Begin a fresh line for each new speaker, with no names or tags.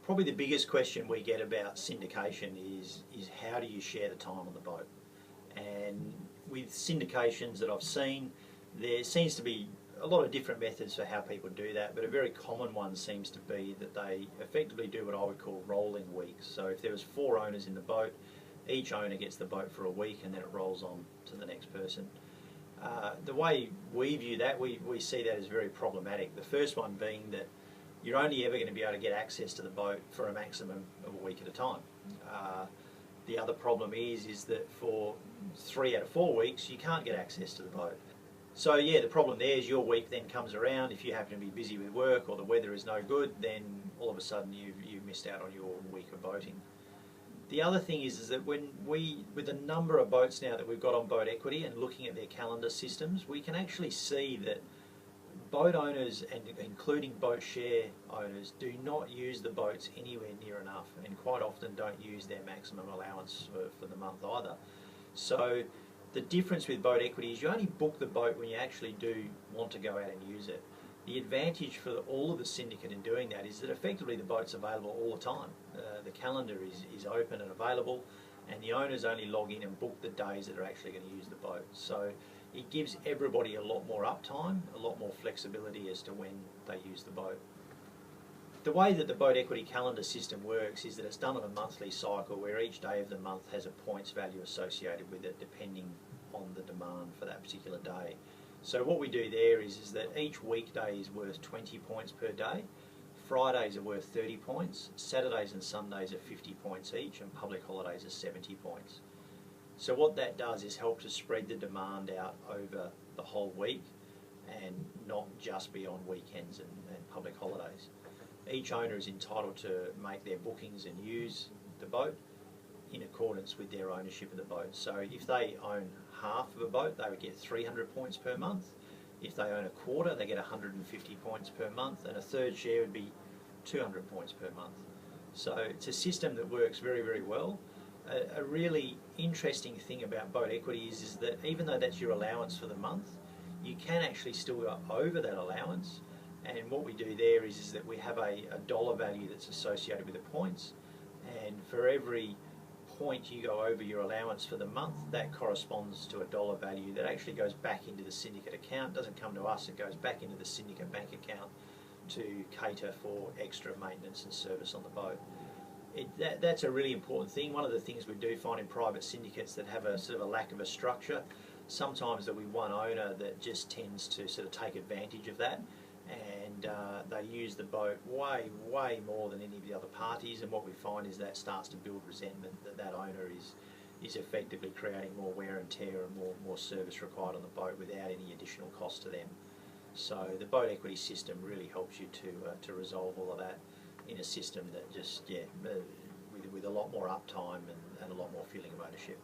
Probably the biggest question we get about syndication is how do you share the time on the boat? And with syndications that I've seen, there seems to be a lot of different methods for how people do that, but a very common one seems to be that they effectively do what I would call rolling weeks. So if there was 4 owners in the boat, each owner gets the boat for a week and then it rolls on to the next person. The way we view that, we see that as very problematic. The first one being that you're only ever going to be able to get access to the boat for a maximum of a week at a time. The other problem is that for 3 out of 4 weeks you can't get access to the boat. So yeah, the problem there is your week then comes around. If you happen to be busy with work or the weather is no good, then all of a sudden you've missed out on your week of boating. The other thing is that when with the number of boats now that we've got on Boat Equity and looking at their calendar systems, we can actually see that boat owners, and including boat share owners, do not use the boats anywhere near enough, and quite often don't use their maximum allowance for the month either. So the difference with Boat Equity is you only book the boat when you actually do want to go out and use it. The advantage for all of the syndicate in doing that is that effectively the boat's available all the time. The calendar is open and available, and the owners only log in and book the days that are actually going to use the boat. So it gives everybody a lot more uptime, a lot more flexibility as to when they use the boat. The way that the Boat Equity calendar system works is that it's done on a monthly cycle where each day of the month has a points value associated with it depending on the demand for that particular day. So what we do there is that each weekday is worth 20 points per day, Fridays are worth 30 points, Saturdays and Sundays are 50 points each, and public holidays are 70 points. So what that does is help to spread the demand out over the whole week and not just be on weekends and public holidays. Each owner is entitled to make their bookings and use the boat in accordance with their ownership of the boat. So if they own half of a boat, they would get 300 points per month. If they own a quarter, they get 150 points per month, and a third share would be 200 points per month. So it's a system that works very, very well. A really interesting thing about Boat Equity is that even though that's your allowance for the month, you can actually still go over that allowance. And what we do there is that we have a dollar value that's associated with the points, and for every point you go over your allowance for the month, that corresponds to a dollar value that actually goes back into the syndicate account. It doesn't come to us, it goes back into the syndicate bank account to cater for extra maintenance and service on the boat. That's a really important thing. One of the things we do find in private syndicates that have a sort of a lack of a structure, sometimes there'll be one owner that just tends to sort of take advantage of that, and they use the boat way more than any of the other parties, and what we find is that starts to build resentment that owner is effectively creating more wear and tear and more service required on the boat without any additional cost to them. So the Boat Equity system really helps you to resolve all of that in a system that just, with a lot more uptime and a lot more feeling of ownership.